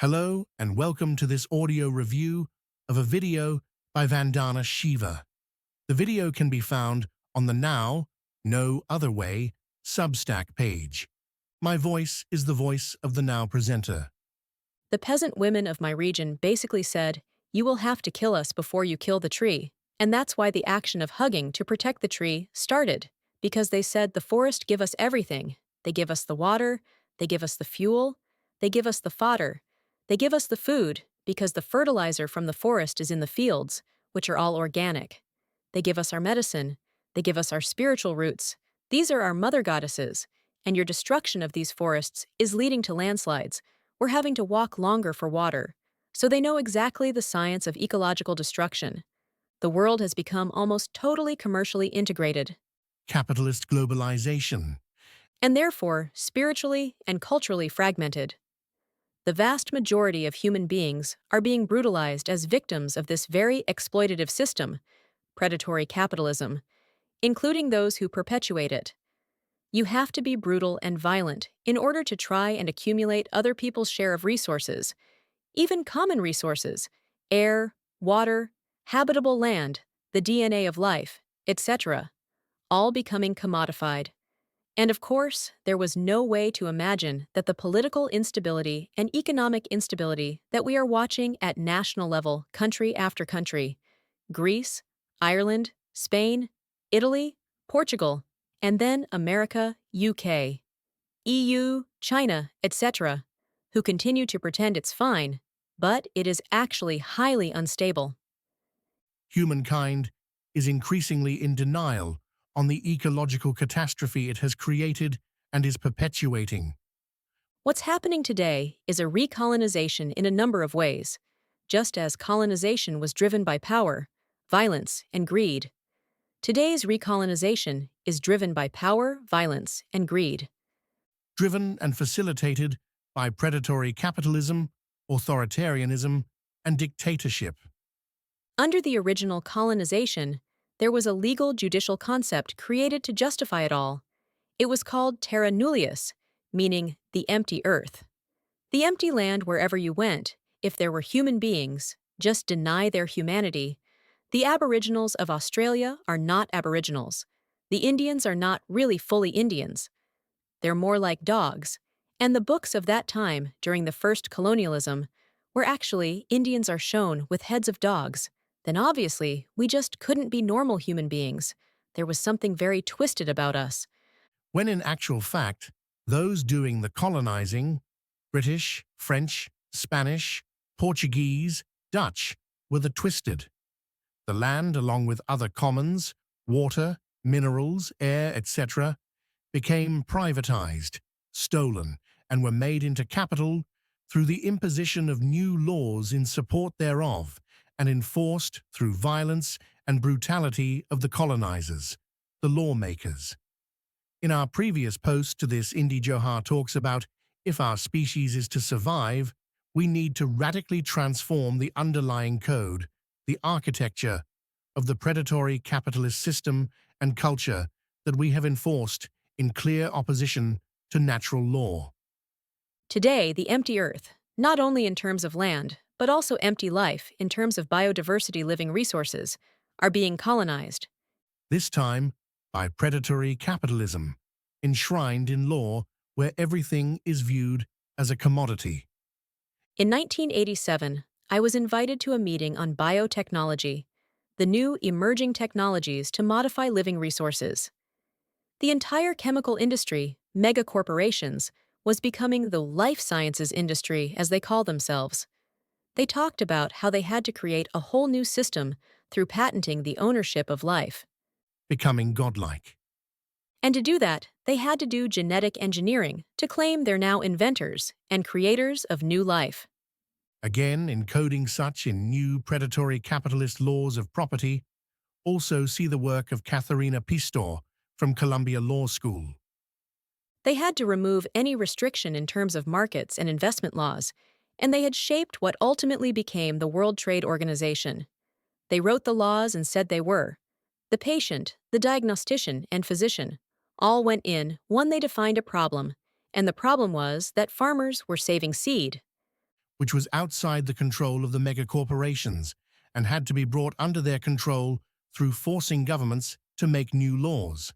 Hello and welcome to this audio review of a video by Vandana Shiva. The video can be found on the Now, No Other Way Substack page. My voice is the voice of the Now presenter. The peasant women of my region basically said, "You will have to kill us before you kill the tree." And that's why the action of hugging to protect the tree started, because they said the forest give us everything. They give us the water, they give us the fuel, they give us the fodder, they give us the food, because the fertilizer from the forest is in the fields, which are all organic. They give us our medicine, they give us our spiritual roots. These are our mother goddesses, and your destruction of these forests is leading to landslides. We're having to walk longer for water, so they know exactly the science of ecological destruction. The world has become almost totally commercially integrated, Capitalist globalization. and therefore spiritually and culturally fragmented. The vast majority of human beings are being brutalized as victims of this very exploitative system, predatory capitalism, including those who perpetuate it. You have to be brutal and violent in order to try and accumulate other people's share of resources, even common resources, air, water, habitable land, the DNA of life, etc., all becoming commodified. And of course, there was no way to imagine that the political instability and economic instability that we are watching at national level, country after country, Greece, Ireland, Spain, Italy, Portugal, and then America, UK, EU, China, etc., who continue to pretend it's fine, but it is actually highly unstable. Humankind is increasingly in denial on the ecological catastrophe it has created and is perpetuating. What's happening today is a recolonization in a number of ways, just as colonization was driven by power, violence, and greed. Today's recolonization is driven by power, violence, and greed. Driven and facilitated by predatory capitalism, authoritarianism, and dictatorship. Under the original colonization, there was a legal judicial concept created to justify it all. It was called terra nullius, meaning the empty earth. The empty land wherever you went, if there were human beings, just deny their humanity. The Aboriginals of Australia are not Aboriginals. The Indians are not really fully Indians. They're more like dogs. And the books of that time, during the first colonialism, where actually Indians are shown with heads of dogs, then obviously we just couldn't be normal human beings. There was something very twisted about us. When in actual fact, those doing the colonizing, British, French, Spanish, Portuguese, Dutch, were the twisted. The land, along with other commons, water, minerals, air, etc., became privatized, stolen, and were made into capital through the imposition of new laws in support thereof, and enforced through violence and brutality of the colonizers, the lawmakers. In our previous post to this, Indi Johar talks about if our species is to survive, we need to radically transform the underlying code, the architecture of the predatory capitalist system and culture that we have enforced in clear opposition to natural law. Today, the empty earth, not only in terms of land, but also empty life in terms of biodiversity living resources, are being colonized. This time by predatory capitalism, enshrined in law where everything is viewed as a commodity. In 1987, I was invited to a meeting on biotechnology, the new emerging technologies to modify living resources. The entire chemical industry, mega corporations, was becoming the life sciences industry, as they call themselves. They talked about how they had to create a whole new system through patenting the ownership of life. Becoming godlike. And to do that, they had to do genetic engineering to claim they're now inventors and creators of new life. Again, encoding such in new predatory capitalist laws of property, also see the work of Katharina Pistor from Columbia Law School. They had to remove any restriction in terms of markets and investment laws, and they had shaped what ultimately became the World Trade Organization. They wrote the laws and said they were. The patient, the diagnostician, and physician all went in when they defined a problem, and the problem was that farmers were saving seed. which was outside the control of the megacorporations and had to be brought under their control through forcing governments to make new laws.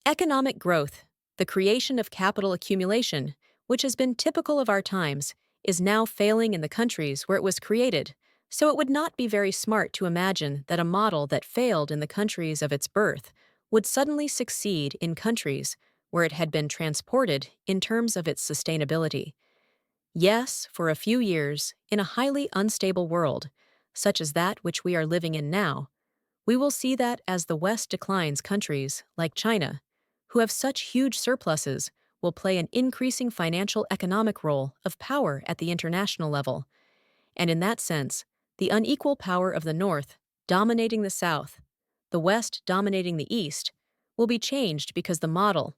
Economic growth, the creation of capital accumulation, which has been typical of our times, is now failing in the countries where it was created, so it would not be very smart to imagine that a model that failed in the countries of its birth would suddenly succeed in countries where it had been transported in terms of its sustainability. Yes, for a few years, in a highly unstable world, such as that which we are living in now, we will see that as the West declines, countries like China, who have such huge surpluses, will play an increasing financial economic role of power at the international level. And in that sense, the unequal power of the North dominating the South, the West dominating the East, will be changed because the model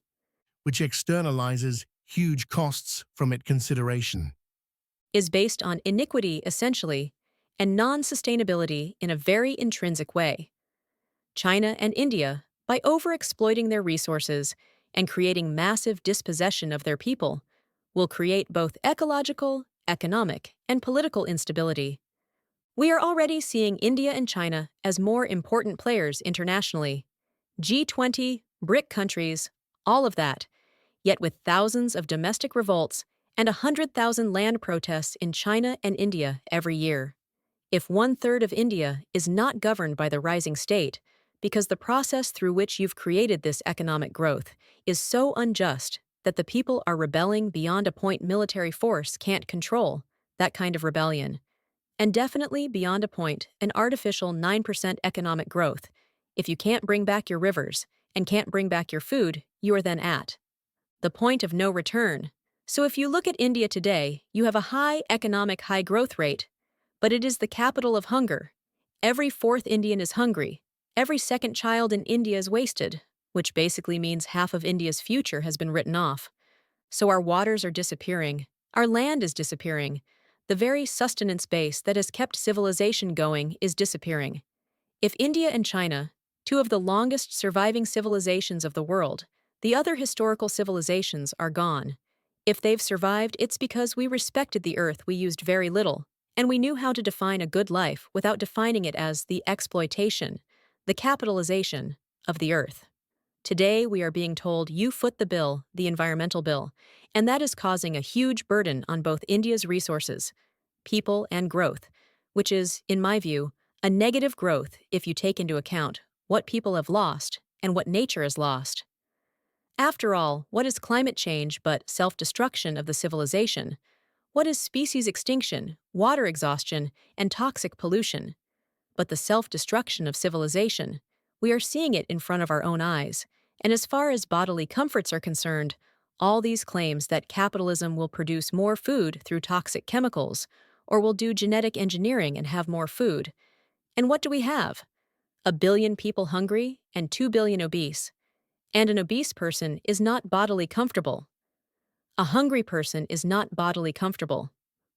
Which externalizes huge costs from its consideration. is based on iniquity essentially and non-sustainability in a very intrinsic way. China and India, by overexploiting their resources and creating massive dispossession of their people, will create both ecological, economic, and political instability. We are already seeing India and China as more important players internationally. G20, BRIC countries, all of that, yet with thousands of domestic revolts and 100,000 land protests in China and India every year. If 1/3 of India is not governed by the rising state, because the process through which you've created this economic growth is so unjust that the people are rebelling beyond a point military force can't control, that kind of rebellion. And definitely beyond a point, an artificial 9% economic growth. If you can't bring back your rivers and can't bring back your food, you are then at the point of no return. So if you look at India today, you have a high economic high growth rate, but it is the capital of hunger. Every fourth Indian is hungry. Every second child in India is wasted, which basically means half of India's future has been written off. So our waters are disappearing. Our land is disappearing. The very sustenance base that has kept civilization going is disappearing. If India and China, two of the longest surviving civilizations of the world, the other historical civilizations are gone. If they've survived, it's because we respected the earth we used very little, and we knew how to define a good life without defining it as the exploitation, the capitalization of the earth. Today, we are being told you foot the bill, the environmental bill, and that is causing a huge burden on both India's resources, people, and growth, which is, in my view, a negative growth if you take into account what people have lost and what nature has lost. After all, what is climate change but self-destruction of the civilization? What is species extinction, water exhaustion, and toxic pollution? But the self-destruction of civilization. We are seeing it in front of our own eyes. And as far as bodily comforts are concerned, all these claims that capitalism will produce more food through toxic chemicals, or will do genetic engineering and have more food. And what do we have? 1 billion people hungry and 2 billion obese. And an obese person is not bodily comfortable. A hungry person is not bodily comfortable.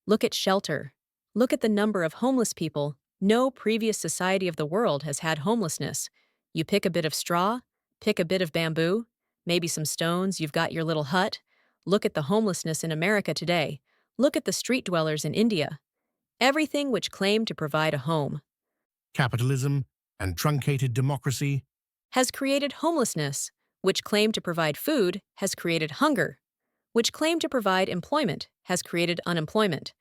Look at shelter. Look at the number of homeless people. No previous society of the world has had homelessness. You pick a bit of straw, pick a bit of bamboo, maybe some stones, you've got your little hut. Look at the homelessness in America today. Look at the street dwellers in India. Everything which claimed to provide a home Capitalism and truncated democracy. has created homelessness, which claimed to provide food has created hunger, which claimed to provide employment has created unemployment.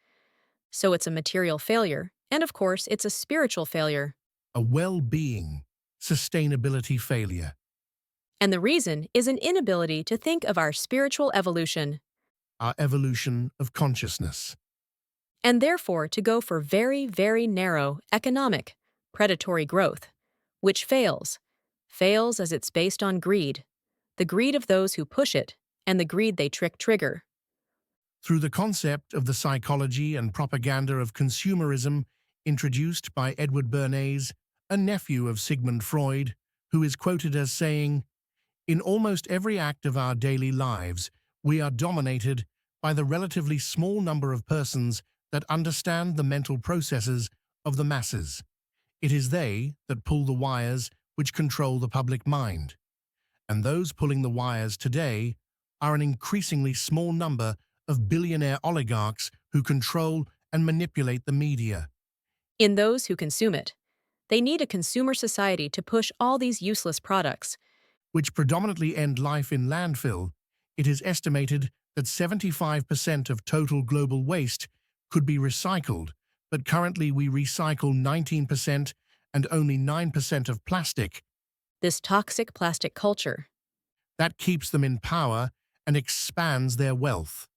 So it's a material failure, and of course, it's a spiritual failure. A well-being, sustainability failure. And the reason is an inability to think of our spiritual evolution, Our evolution of consciousness. and therefore to go for very, very narrow economic, predatory growth, which fails. Fails as it's based on greed, the greed of those who push it, and the greed they trigger. Through the concept of the psychology and propaganda of consumerism introduced by Edward Bernays, a nephew of Sigmund Freud, who is quoted as saying, "In almost every act of our daily lives, we are dominated by the relatively small number of persons that understand the mental processes of the masses. It is they that pull the wires which control the public mind. And those pulling the wires today are an increasingly small number of billionaire oligarchs who control and manipulate the media, In those who consume it. They need a consumer society to push all these useless products. which predominantly end life in landfill. It is estimated that 75% of total global waste could be recycled, but currently we recycle 19% and only 9% of plastic. This toxic plastic culture. That keeps them in power and expands their wealth.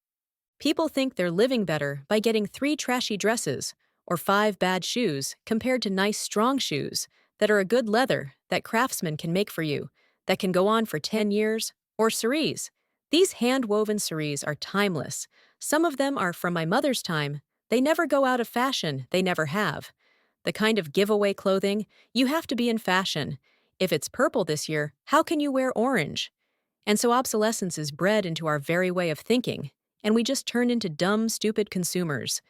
People think they're living better by getting 3 trashy dresses or 5 bad shoes compared to nice, strong shoes that are a good leather that craftsmen can make for you, that can go on for 10 years, or cerise. These hand-woven cerise are timeless. Some of them are from my mother's time. They never go out of fashion, they never have. The kind of giveaway clothing, you have to be in fashion. If it's purple this year, how can you wear orange? And so obsolescence is bred into our very way of thinking, and we just turn into dumb, stupid consumers,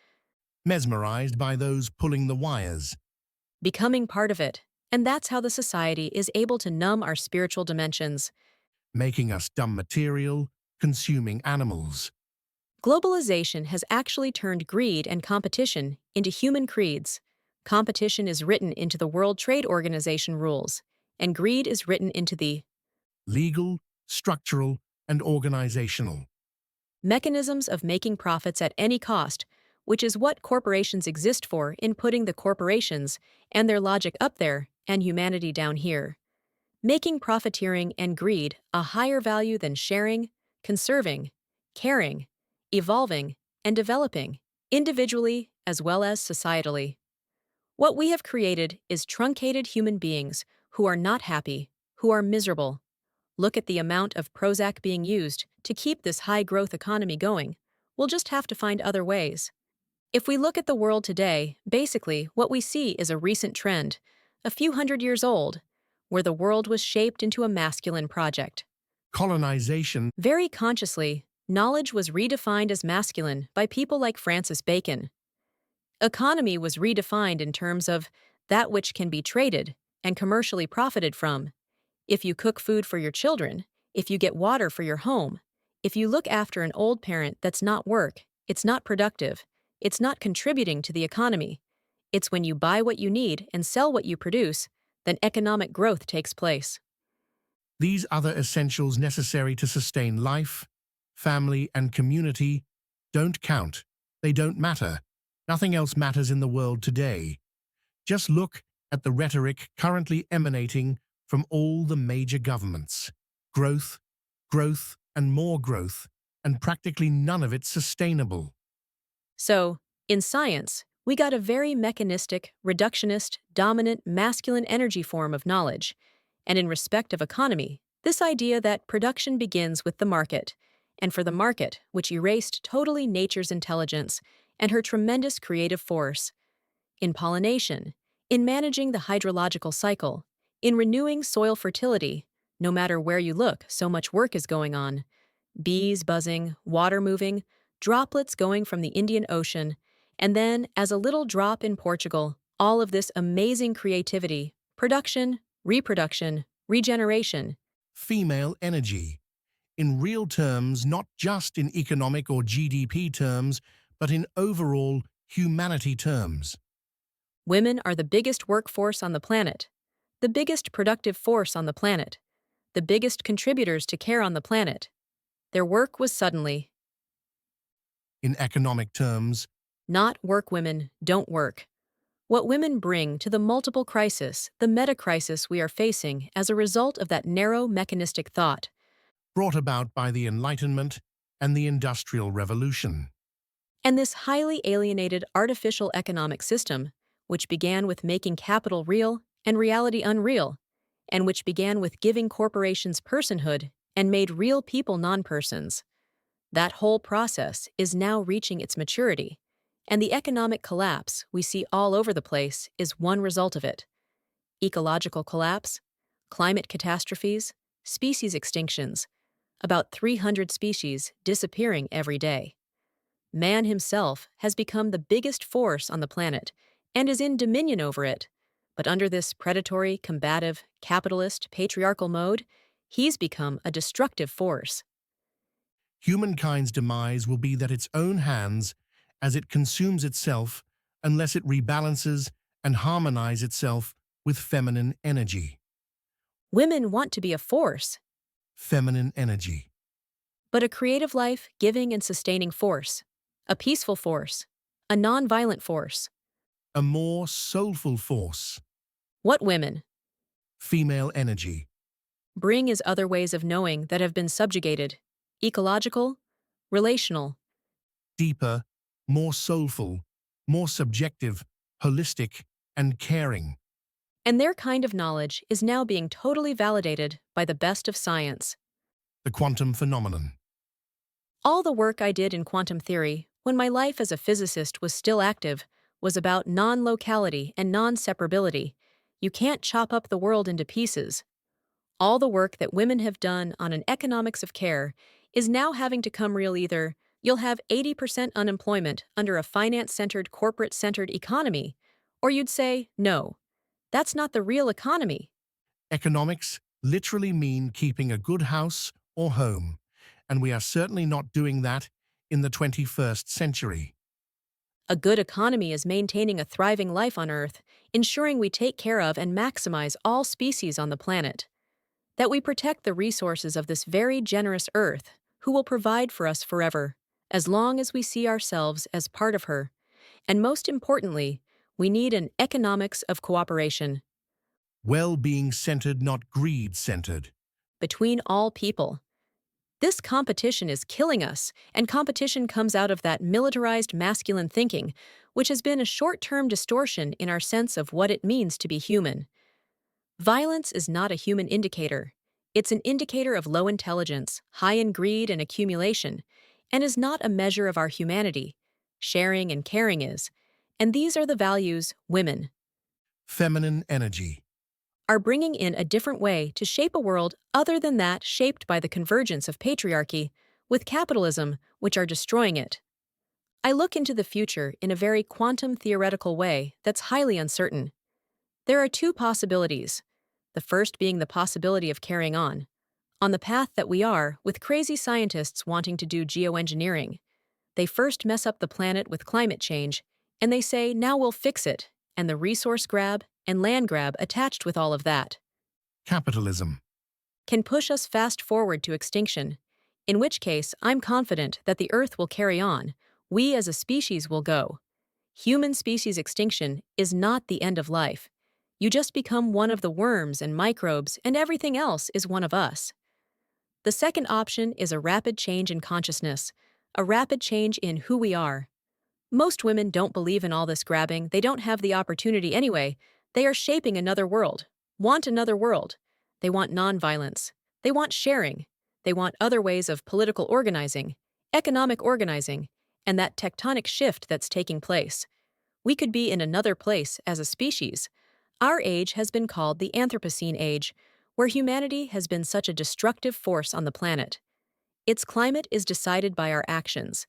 Mesmerized by those pulling the wires, becoming part of it. And that's how the society is able to numb our spiritual dimensions. making us dumb material, consuming animals. Globalization has actually turned greed and competition into human creeds. Competition is written into the World Trade Organization rules, and greed is written into the Legal, structural, and organizational. mechanisms of making profits at any cost, which is what corporations exist for in putting the corporations and their logic up there and humanity down here. Making profiteering and greed a higher value than sharing, conserving, caring, evolving, and developing, individually as well as societally. What we have created is truncated human beings who are not happy, who are miserable. Look at the amount of Prozac being used to keep this high-growth economy going. We'll just have to find other ways. If we look at the world today, basically what we see is a recent trend, a few hundred years old, where the world was shaped into a masculine project. Colonization, Very consciously, knowledge was redefined as masculine by people like Francis Bacon. Economy was redefined in terms of that which can be traded and commercially profited from. If you cook food for your children, if you get water for your home, if you look after an old parent, that's not work, it's not productive, it's not contributing to the economy. It's when you buy what you need and sell what you produce, then economic growth takes place. these other essentials necessary to sustain life, family, and community don't count. They don't matter. Nothing else matters in the world today. Just look at the rhetoric currently emanating from all the major governments. Growth, growth, and more growth, and practically none of it sustainable. So, in science, we got a very mechanistic, reductionist, dominant, masculine energy form of knowledge. And in respect of economy, this idea that production begins with the market, and for the market, which erased totally nature's intelligence and her tremendous creative force. In pollination, in managing the hydrological cycle, in renewing soil fertility, no matter where you look, so much work is going on. Bees buzzing, water moving, droplets going from the Indian Ocean, and then, as a little drop in Portugal, all of this amazing creativity, production, reproduction, regeneration. Female energy. In real terms, not just in economic or GDP terms, but in overall humanity terms. Women are the biggest workforce on the planet, the biggest productive force on the planet, the biggest contributors to care on the planet. Their work was suddenly In economic terms, not work women, don't work. What women bring to the multiple crisis, the meta-crisis we are facing as a result of that narrow mechanistic thought. brought about by the Enlightenment and the Industrial Revolution. And this highly alienated artificial economic system, which began with making capital real and reality unreal, and which began with giving corporations personhood and made real people non-persons. That whole process is now reaching its maturity, and the economic collapse we see all over the place is one result of it. Ecological collapse, climate catastrophes, species extinctions, about 300 species disappearing every day. Man himself has become the biggest force on the planet and is in dominion over it. But under this predatory, combative, capitalist, patriarchal mode, he's become a destructive force. Humankind's demise will be that its own hands as it consumes itself unless it rebalances and harmonizes itself with feminine energy. Women want to be a force, Feminine energy. but a creative life, giving and sustaining force, a peaceful force, a non-violent force. A more soulful force. What women Female energy. bring is other ways of knowing that have been subjugated, ecological, relational, Deeper, more soulful, more subjective, holistic, and caring. and their kind of knowledge is now being totally validated by the best of science. The quantum phenomenon. All the work I did in quantum theory, when my life as a physicist was still active, was about non-locality and non-separability. You can't chop up the world into pieces. All the work that women have done on an economics of care is now having to come real either. You'll have 80% unemployment under a finance-centered, corporate-centered economy, or you'd say, no, that's not the real economy. Economics literally mean keeping a good house or home, and we are certainly not doing that in the 21st century. A good economy is maintaining a thriving life on Earth, ensuring we take care of and maximize all species on the planet. That we protect the resources of this very generous Earth, who will provide for us forever, as long as we see ourselves as part of her. And most importantly, we need an economics of cooperation Well-being centered, not greed-centered. between all people. This competition is killing us, and competition comes out of that militarized masculine thinking, which has been a short-term distortion in our sense of what it means to be human. Violence is not a human indicator. It's an indicator of low intelligence, high in greed and accumulation, and is not a measure of our humanity. Sharing and caring is. And these are the values women Feminine energy. are bringing in a different way to shape a world other than that shaped by the convergence of patriarchy with capitalism, which are destroying it. I look into the future in a very quantum theoretical way that's highly uncertain. There are two possibilities, the first being the possibility of carrying on the path that we are, with crazy scientists wanting to do geoengineering. They first mess up the planet with climate change, and they say, now we'll fix it, and the resource grab and land grab attached with all of that Capitalism. can push us fast forward to extinction, in which case I'm confident that the Earth will carry on, we as a species will go. Human species extinction is not the end of life. You just become one of the worms and microbes, and everything else is one of us. The second option is a rapid change in consciousness, a rapid change in who we are. Most women don't believe in all this grabbing, they don't have the opportunity anyway. They are shaping another world, want another world. They want nonviolence. They want sharing. They want other ways of political organizing, economic organizing, and that tectonic shift that's taking place. We could be in another place as a species. Our age has been called the Anthropocene age, where humanity has been such a destructive force on the planet. Its climate is decided by our actions.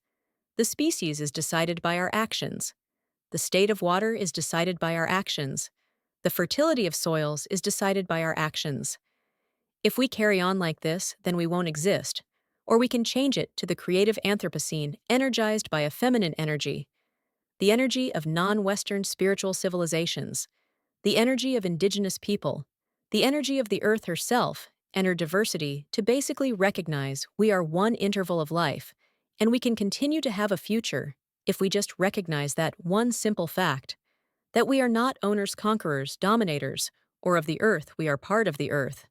The species is decided by our actions. The state of water is decided by our actions. The fertility of soils is decided by our actions. If we carry on like this, then we won't exist. Or we can change it to the creative Anthropocene, energized by a feminine energy. The energy of non-Western spiritual civilizations. The energy of indigenous people. The energy of the Earth herself and her diversity to basically recognize we are one interval of life, and we can continue to have a future if we just recognize that one simple fact, that we are not owners, conquerors, dominators, or of the Earth, we are part of the Earth.